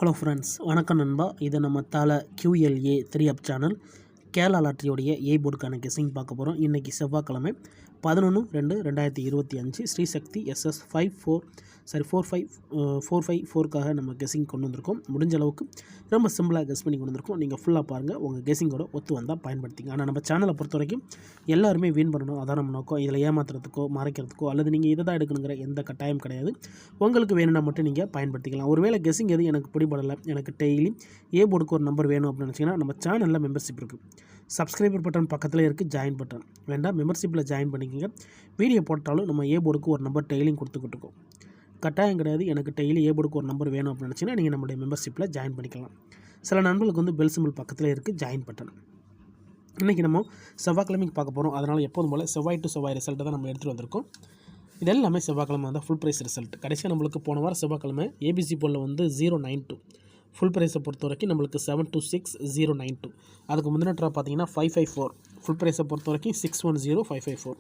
Hello friends, வணக்கம் நண்பா. இது நம்ம தலை QLA 3 அப் சேனல் கேரளா லாட்டரியோடைய போர்டுக்கான கெஸ்ஸிங் பார்க்க போகிறோம். இன்றைக்கி செவ்வாய்க்கிழமை 11/2/2025 ஸ்ரீசக்தி SS 454க்காக நம்ம கெஸ்ஸிங் கொண்டு வந்திருக்கோம். முடிஞ்ச அளவுக்கு ரொம்ப சிம்பிளாக கெஸ் பண்ணி கொண்டு வந்திருக்கோம். நீங்கள் ஃபுல்லாக பாருங்கள், உங்கள் கெஸ்ஸிங்கோட ஒத்து வந்தால் பயன்படுத்திங்க. ஆனால் நம்ம சேனலை பொறுத்த வரைக்கும் எல்லாருமே வின் பண்ணணும், அதான் நம்ம நோக்கம். இதில் ஏமாத்துறதுக்கோ மறைக்கிறதுக்கோ அல்லது நீங்கள் இதை தான் எடுக்கணுங்கிற எந்த கட்டாயம் கிடையாது. உங்களுக்கு வேணும்னா மட்டும் நீங்கள் பயன்படுத்திக்கலாம். ஒருவேளை கெஸ்ஸிங் எது எனக்கு பிடிபடலை, எனக்கு டெய்லி போர்டுக்கு ஒரு நம்பர் வேணும் அப்படின்னு நினச்சிங்கன்னா நம்ம சேனலில் மெம்பர்ஷிப் இருக்குது. சப்ஸ்கிரைபர் பட்டன் பக்கத்தில் இருக்குது, ஜாயின் பட்டன் வேண்டாம், மெம்பர்ஷிப்பில் ஜாயின் பண்ணிக்கோங்க. வீடியோ போட்டாலும் நம்ம போர்டுக்கு ஒரு நம்பர் டெய்லியும் கொடுத்துக்கிட்டு இருக்கோம். கட்டாயம் கிடையாது. எனக்கு டெய்லி போர்டுக்கு ஒரு நம்பர் வேணும் அப்படின்னு நினச்சிங்கன்னா நீங்கள் நம்மளுடைய மெம்பர்ஷிப்பில் ஜாயின் பண்ணிக்கலாம். சில நண்பர்களுக்கு வந்து பெல் சிம்பிள் பக்கத்தில் இருக்குது, ஜாயின் பட்டன். இன்றைக்கி நம்ம செவ்வாய்க்கிழமைக்கு பார்க்க போகிறோம். அதனால் எப்போதும் போல் செவ்வாய் டு செவ்வாய் ரிசல்ட்டை தான் நம்ம எடுத்துகிட்டு வந்திருக்கோம். இது எல்லாமே செவ்வாய்க்கிழமை வந்து ஃபுல் ப்ரைஸ் ரிசல்ட். கடைசியாக நம்மளுக்கு போன வாரம் செவ்வாய்க்கிழமை ABC போலில் வந்து 092 ஃபுல் ப்ரைஸை பொறுத்த வரைக்கும் நம்மளுக்கு 726,092. அதுக்கு முந்தின ட்ரா பார்த்தீங்கன்னா 554. ஃபுல் ப்ரைஸை பொறுத்த வரைக்கும் 610,554.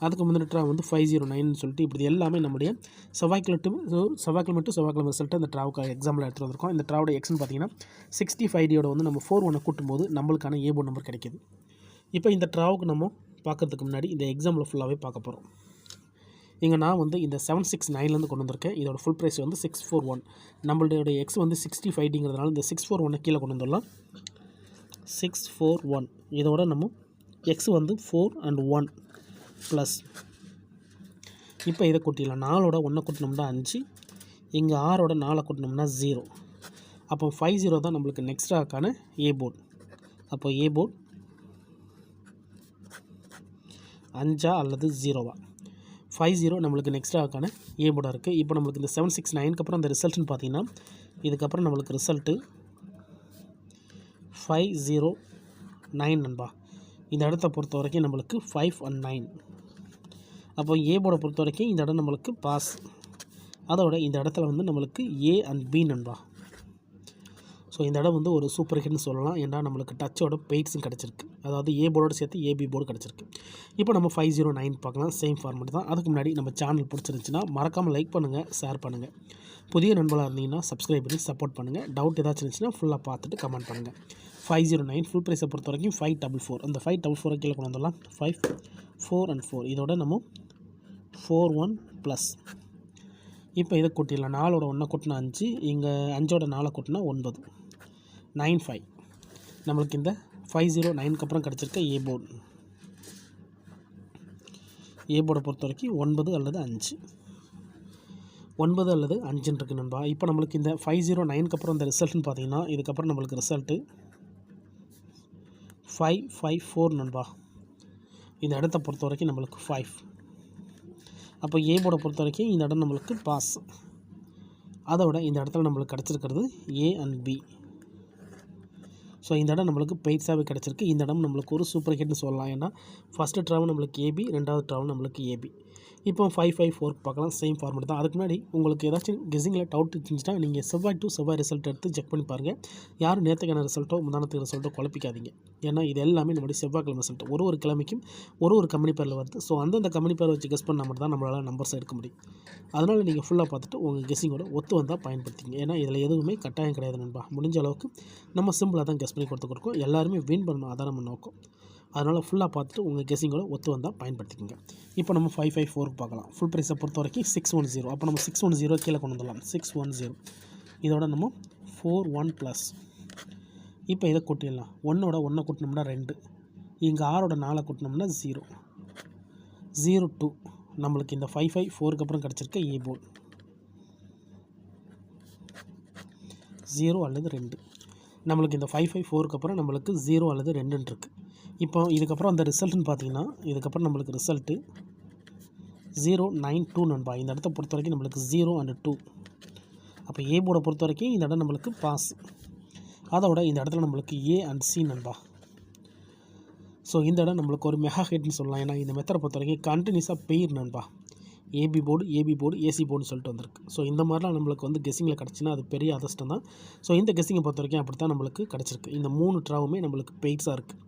அதுக்கு முந்தின ட்ரா வந்து 509 சொல்லிட்டு இப்படி எல்லாமே நம்முடைய செவ்வாய்க்கிழமை டு செவ்வாய்க்கிழமை ரிசல்ட்டு அந்த ட்ராவுக்கு எக்ஸாம்பிள் எடுத்துகிட்டு வந்திருக்கோம். இந்த ட்ராவோட எக்ஸ்னு பார்த்தீங்கன்னா 65D வந்து நம்ம 41 கூட்டும்போது நம்மளுக்கான போர்டு நம்பர் கிடைக்கிது. இப்போ இந்த ட்ராவுக்கு நம்ம பார்க்கறதுக்கு முன்னாடி இந்த எக்ஸாம்பிள் ஃபுல்லாகவே பார்க்க போகிறோம். இங்கே நான் வந்து இந்த 769லேருந்து கொண்டு வந்திருக்கேன். இதோட ஃபுல் ப்ரைஸ் வந்து 641. நம்மளுடைய எக்ஸ் வந்து 65Dங்கிறதுனால இந்த 641 கீழே கொண்டு வந்துடலாம். 641 இதோட நம்ம எக்ஸ் வந்து 4 and 1 ப்ளஸ். இப்போ இதை கூட்டிடலாம். 4ஓட 1 கூட்டினோம்னா 5, இங்கே 6ஓட 4 கூட்டினோம்னா 0. அப்போ 50 தான் நம்மளுக்கு நெக்ஸ்ட்டாக்கான போர்டு. அப்போ போர்டு 5 அல்லது 0வா 50 நம்மளுக்கு நெக்ஸ்ட்டாக்கான போர்டாக இருக்குது. இப்போ நம்மளுக்கு இந்த 769க்கு அப்புறம் அந்த ரிசல்ட்னு பார்த்தீங்கன்னா இதுக்கப்புறம் நம்மளுக்கு ரிசல்ட்டு 509 நண்பா. இந்த இடத்த பொறுத்த வரைக்கும் நம்மளுக்கு 5 and 9. அப்போ போர்டை பொறுத்த வரைக்கும் இந்த இடம் நம்மளுக்கு பாஸ். அதோட இந்த இடத்துல வந்து நம்மளுக்கு A and B நண்பா. ஸோ இந்த இடம் வந்து ஒரு சூப்பர் ஹிட்னு சொல்லலாம். ஏன்னா நம்மளுக்கு டச்சோட பெயிட்ஸும் கிடச்சிருக்கு. அதாவது போர்டோடு சேர்த்து AB போர்டு கிடச்சிருக்கு. இப்போ நம்ம 509 பார்க்கலாம். சேம் ஃபார்மெட் தான். அதுக்கு முன்னாடி நம்ம சேனல் பிடிச்சிருந்துச்சுன்னா மறக்காமல் லைக் பண்ணுங்கள், ஷேர் பண்ணுங்கள். புதிய நண்பர்களாக இருந்தீங்கன்னா சப்ஸ்கிரைப் பண்ணி சப்போர்ட் பண்ணுங்கள். டவுட் ஏதாச்சும் இருந்துச்சுன்னா ஃபுல்லாக பார்த்துட்டு கமெண்ட் பண்ணுங்கள். 509 ஃபுல் ப்ரைஸை பொறுத்த வரைக்கும் 544. அந்த 544 கீழே கொண்டு வந்துடலாம். 5 4 and 4 இதோட நம்ம 41 ப்ளஸ். இப்போ இதை கூட்டிடலாம். 4ஓட 1 கூட்டினா 5, இங்கே 5ஓட 4 கூட்டினா 9, 95. நம்மளுக்கு இந்த 509க்கு அப்புறம் கிடச்சிருக்க போர்டு. போர்டை பொறுத்த வரைக்கும் 9 அல்லது 5, 9 அல்லது 5 இருக்குது நண்பா. இப்போ நம்மளுக்கு இந்த 509க்கு அப்புறம் இந்த ரிசல்ட்னு பார்த்தீங்கன்னா இதுக்கப்புறம் நம்மளுக்கு ரிசல்ட்டு 554 நண்பா. இந்த இடத்த பொறுத்த வரைக்கும் நம்மளுக்கு 5. அப்போ போர்டை பொறுத்த வரைக்கும் இந்த இடம் நம்மளுக்கு பாஸ். அதோட இந்த இடத்துல நம்மளுக்கு கிடச்சிருக்கிறது A and B. ஸோ இந்த இடம் நம்மளுக்கு பெய்ட்ஸாகவே கிடச்சிருக்கு. இந்த இடம் நம்மளுக்கு ஒரு சூப்பர் ஹிட்னு சொல்லலாம். ஏன்னா ஃபஸ்ட்டு ட்ராவல் நம்மளுக்கு AB, ரெண்டாவது ட்ராவல் நம்மளுக்கு AB. இப்போ 554 பார்க்கலாம். சேம் ஃபார்மெட் தான். அதுக்கு முன்னாடி உங்களுக்கு ஏதாச்சும் கெஸ்ஸிங்கில் டவுட் இருந்துச்சுன்னா நீங்கள் செவ்வாய் டு செவ்வாய் ரிசல்ட் எடுத்து செக் பண்ணி பாருங்கள். யாரும் நேற்றுக்கான ரிசல்ட்டோ முந்தானத்துக்கு ரிசல்ட்டோ குழப்பிக்காதீங்க. ஏன்னா இது எல்லாமே நம்மளுடைய செவ்வாய்க்கிழமை ரிசல்ட். ஒரு கிழமைக்கும் ஒரு கம்பெனி பேரில் வருது. ஸோ அந்தந்த கம்பெனி பேரை வச்சு கெஸ் பண்ணால் மட்டும் தான் நம்மளால் நம்பர்ஸ் எடுக்க முடியும். அதனால் நீங்கள் ஃபுல்லாக பார்த்துட்டு உங்கள் கெஸ்ஸிங்கோட ஒத்து வந்தால் பயன்படுத்திங்க. ஏன்னா இதில் எதுவுமே கட்டாயம் கிடையாது நண்பா. முடிஞ்ச அளவுக்கு நம்ம சிம்பிளாக தான் கெஸ் பண்ணி கொடுத்துருக்கோம். எல்லாருமே வின் பண்ணணும், அதான் நம்ம நோக்கம். அதனால் ஃபுல்லாக பார்த்துட்டு உங்கள் கெஸ்ஸிங்கோட ஒத்து வந்தால் பயன்படுத்திக்கோங்க. இப்போ நம்ம 554க்கு பார்க்கலாம். ஃபுல் ப்ரைஸை பொறுத்த வரைக்கும் 610. அப்போ நம்ம 610 கீழே கொண்டு வந்துடலாம். 610 இதோட நம்ம 41 ப்ளஸ். இப்போ இதை கூட்டிடலாம். 1ஓட 1 கூட்டினோம்னா 2, இங்கே 6ஓட 4 கூட்டினோம்னா 0, 02. நம்மளுக்கு இந்த 554க்கு அப்புறம் கிடச்சிருக்க போர்டு 0 அல்லது 2. நம்மளுக்கு இந்த 554க்கு அப்புறம் நம்மளுக்கு 0 அல்லது 2 இருக்குது. இப்போ இதுக்கப்புறம் அந்த ரிசல்ட்னு பார்த்தீங்கன்னா இதுக்கப்புறம் நம்மளுக்கு ரிசல்ட்டு 092 நண்பா. இந்த இடத்த பொறுத்த வரைக்கும் நம்மளுக்கு 0 and 2. அப்போ போர்டை பொறுத்த வரைக்கும் இந்த இடம் நம்மளுக்கு பாஸ். அதோட இந்த இடத்துல நம்மளுக்கு A and C நண்பா. ஸோ இந்த இடம் நம்மளுக்கு ஒரு மெகா ஹிட்னு சொல்லலாம். ஏன்னா இந்த மெத்தடை பொறுத்த வரைக்கும் கண்டினியூஸாக பெய்ர் நண்பா. AB போர்டு, AC போர்டுன்னு சொல்லிட்டு வந்திருக்கு. ஸோ இந்த மாதிரிலாம் நம்மளுக்கு வந்து கெஸ்ஸிங்கில் கிடச்சின்னா அது பெரிய அதிர்ஷ்டம் தான். ஸோ இந்த கெஸ்ஸிங்கை பொறுத்த வரைக்கும் அப்படி தான் நம்மளுக்கு கிடச்சிருக்கு. இந்த 3 ட்ராவுமே நம்மளுக்கு பெய்ட்ஸாக இருக்குது.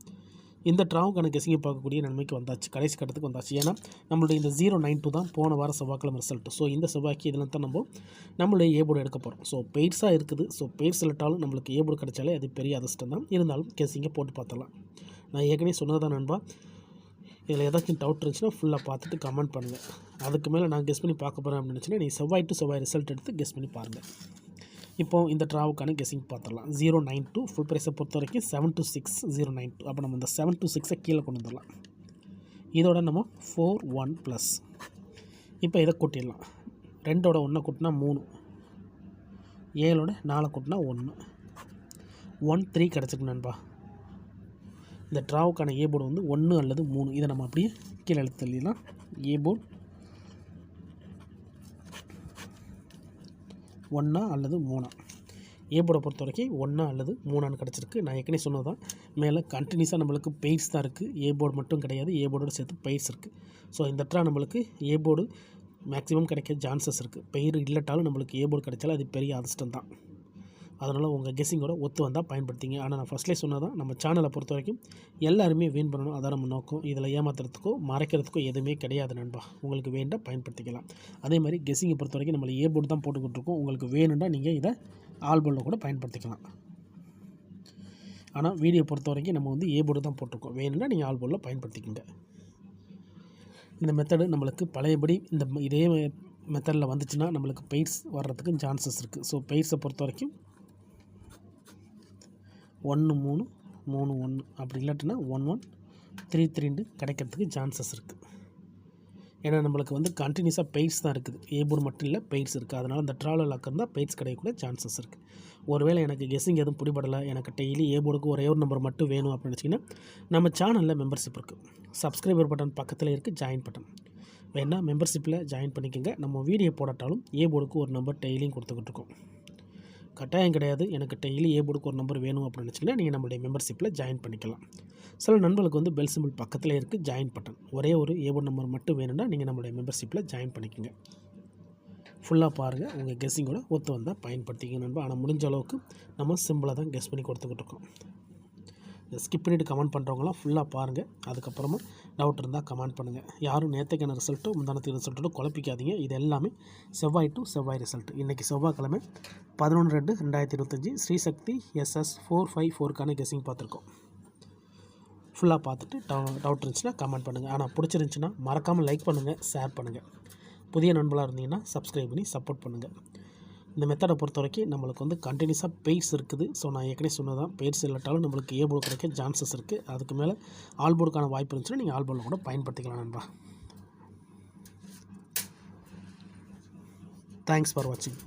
இந்த ட்ராவுக்கான கெஸிங்கை பார்க்கக்கூடிய நன்மைக்கு வந்தாச்சு, கடைசி கட்டத்துக்கு வந்தாச்சு. ஏன்னா நம்மளுடைய இந்த 092 தான் போன வாரம் செவ்வாய்க்கிழமை ரிசல்ட். ஸோ இந்த செவ்வாய்க்கு இதில் தான் நம்மளுடைய ஏ போர்டு எடுக்க போகிறோம். ஸோ பெய்ட்ஸாக இருக்குது. ஸோ பெய்ட்ஸ் இல்லாட்டாலும் நம்மளுக்கு ஏ போர்டு கிடைச்சாலே அது பெரிய அதிர்ஷ்டம் தான். இருந்தாலும் கெஸிங்கை போட்டு பார்த்துடலாம். நான் ஏற்கனவே சொன்னதான் நண்பா, இதில் ஏதாச்சும் டவுட் இருந்துச்சுன்னா ஃபுல்லாக பார்த்துட்டு கமெண்ட் பண்ணுங்கள். அதுக்கு மேலே நான் கெஸ் பண்ணி பார்க்க போகிறேன் அப்படின்னு நினச்சின்னா நீங்கள் செவ்வாய் டு செவ்வாய் ரிசல்ட் எடுத்து கெஸ் பண்ணி பாருங்கள். இப்போது இந்த ட்ராவுக்கான கெஸிங் பார்த்துடலாம். 092 ஃபுல் ப்ரைஸை பொறுத்த வரைக்கும் 7 to 6 092. அப்போ நம்ம இந்த 7 to 6 கீழே கொண்டு வந்துடலாம். இதோட நம்ம 41 ப்ளஸ். இப்போ இதை கூட்டிடலாம். 2ஓட 1 கூட்டினா 3, 7ஓட 4 கூட்டினா 1, 13 கிடச்சிருக்கு நண்பா. இந்த ட்ராவுக்கான ஏ போர்டு வந்து 1 அல்லது 3. இதை நம்ம அப்படியே கீழே எழுத்து தள்ளிடலாம். ஏ போர்டு 1 அல்லது 3. ஏ போர்டை பொறுத்த வரைக்கும் 1 அல்லது 3 கிடச்சிருக்கு. நான் ஏற்கனவே சொன்னது தான், மேலே கண்டினியூஸாக நம்மளுக்கு பெய்ட்ஸ் தான் இருக்குது. ஏ போர்டு மட்டும் கிடையாது, ஏ போர்டோட சேர்த்து பெய்ட்ஸ் இருக்குது. ஸோ இந்த ட்ரா நம்மளுக்கு ஏ போர்டு மேக்ஸிமம் கிடைக்க சான்சஸ் இருக்குது. பெயர் இல்லட்டாலும் நம்மளுக்கு ஏ போர்டு கிடைச்சாலும் அது பெரிய அதிர்ஷ்டம் தான். அதனால் உங்கள் கெஸ்ஸிங்கோட ஒத்து வந்தால் பயன்படுத்திங்க. ஆனால் நான் ஃபஸ்ட்லேயே சொன்னதான், நம்ம சேனலை பொறுத்த வரைக்கும் எல்லாருமே வின் பண்ணணும், அதான் நம்ம நோக்கம். இதில் ஏமாத்துறதுக்கோ மறைக்கிறதுக்கோ எதுவுமே கிடையாது நண்பா. உங்களுக்கு வேண்டாம் பயன்படுத்திக்கலாம். அதே மாதிரி கெஸ்ஸிங்கை பொறுத்த வரைக்கும் நம்மளை ஏ போர்டு தான் போட்டுக்கிட்டு இருக்கோம். உங்களுக்கு வேணும்னா நீங்கள் இதை ஆல்போர்டில் கூட பயன்படுத்திக்கலாம். ஆனால் வீடியோ பொறுத்த வரைக்கும் நம்ம வந்து ஏ போர்டு தான் போட்டிருக்கோம். வேணும்னா நீங்கள் ஆல்போர்டில் பயன்படுத்திக்கோங்க. இந்த மெத்தடு நம்மளுக்கு பழையபடி இதே மெத்தடில் வந்துச்சுன்னா நம்மளுக்கு பெய்ட்ஸ் வர்றதுக்கு சான்சஸ் இருக்குது. ஸோ பெய்ட்ஸை பொறுத்த வரைக்கும் 1 3 3 1 அப்படி இல்லாட்டினா 1 1 3 3 கிடைக்கிறதுக்கு சான்சஸ் இருக்குது. ஏன்னா நம்மளுக்கு வந்து கண்டினியூஸாக பெய்ட்ஸ் தான் இருக்குது. ஏ போர்டு மட்டும் இல்லை, பெய்ட்ஸ் இருக்குது. அதனால் அந்த ட்ராவல் லாக் இருந்தால் பெய்ட்ஸ் கிடைக்கக்கூட சான்சஸ் இருக்குது. ஒருவேளை எனக்கு கெஸ்ஸிங் எதுவும் பிடிபடலை, எனக்கு டெய்லி ஏ போர்டுக்கு ஒரே ஒரு நம்பர் மட்டும் வேணும் அப்படின்னு வச்சிங்கன்னா நம்ம சேனலில் மெம்பர்ஷிப் இருக்குது. சப்ஸ்கிரைபர் பட்டன் பக்கத்தில் இருக்குது, ஜாயின் பட்டன். வேணால் மெம்பர்ஷிப்பில் ஜாயின் பண்ணிக்கோங்க. நம்ம வீடியோ போடாட்டாலும் ஏ போர்டுக்கு ஒரு நம்பர் டெய்லியும் கொடுத்துக்கிட்டு இருக்கோம். கட்டாயம் கிடையாது, எனக்கு டெய்லி ஏ போர்டுக்கு ஒரு நம்பர் வேணும் அப்படின்னு நினச்சிங்கன்னா நீங்கள் நம்மளுடைய மெம்பர்ஷிப்பில் ஜாயின் பண்ணிக்கலாம். சில நண்பர்களுக்கு வந்து பெல் சிம்பிள் பக்கத்தில் இருக்குது, ஜாயின் பட்டன். ஒரே ஒரு ஏ போர்டு நம்பர் மட்டும் வேணும்னா நீங்கள் நம்மளுடைய மெம்பர்ஷிப்பில் ஜாயின் பண்ணிக்கோங்க. ஃபுல்லாக பாருங்கள், உங்கள் கெஸ்ஸிங்கோட ஒத்து வந்தால் பயன்படுத்திக்க நண்பா. ஆனால் முடிஞ்ச அளவுக்கு நம்ம சிம்பிளாக தான் கெஸ் பண்ணி கொடுத்துக்கிட்டு இருக்கோம். ஸ்கிப் பண்ணிவிட்டு கமெண்ட் பண்ணுறவங்களாம் ஃபுல்லாக பாருங்கள். அதுக்கப்புறமா டவுட் இருந்தால் கமெண்ட் பண்ணுங்கள். யாரும் நேற்றுக்கான ரிசல்ட்டோ முந்தானத்துக்கு ரிசல்ட்டோ குழப்பிக்காதீங்க. இது எல்லாமே செவ்வாய் டு செவ்வாய் ரிசல்ட். இன்றைக்கி செவ்வாய்க்கிழமை 11/2/2025 ஸ்ரீசக்தி SS454க்கான கெஸ்ஸிங் பார்த்துருக்கோம். ஃபுல்லாக பார்த்துட்டு டவுட் இருந்துச்சுன்னா கமெண்ட் பண்ணுங்கள். ஆனால் பிடிச்சிருந்துச்சின்னா மறக்காமல் லைக் பண்ணுங்கள், ஷேர் பண்ணுங்கள். புதிய நண்பர்களாக இருந்தீங்கன்னா சப்ஸ்கிரைப் பண்ணி சப்போர்ட் பண்ணுங்கள். இந்த மெத்தடை பொறுத்த வரைக்கும் நம்மளுக்கு வந்து கண்டினியூஸாக பெய்ட்ஸ் இருக்குது. ஸோ நான் ஏற்கனவே சொன்னதான், பெய்ட்ஸ் இல்லாட்டாலும் நம்மளுக்கு ஏ போர்டு கிடைக்க சான்சஸ் இருக்குது. அதுக்கு மேலே ஆல் போர்டுக்கான வாய்ப்பு இருந்துச்சுன்னா நீங்கள் ஆல் போர்டில் கூட பயன்படுத்திக்கலாம் நண்பா. தேங்க்ஸ் ஃபார் வாட்சிங்.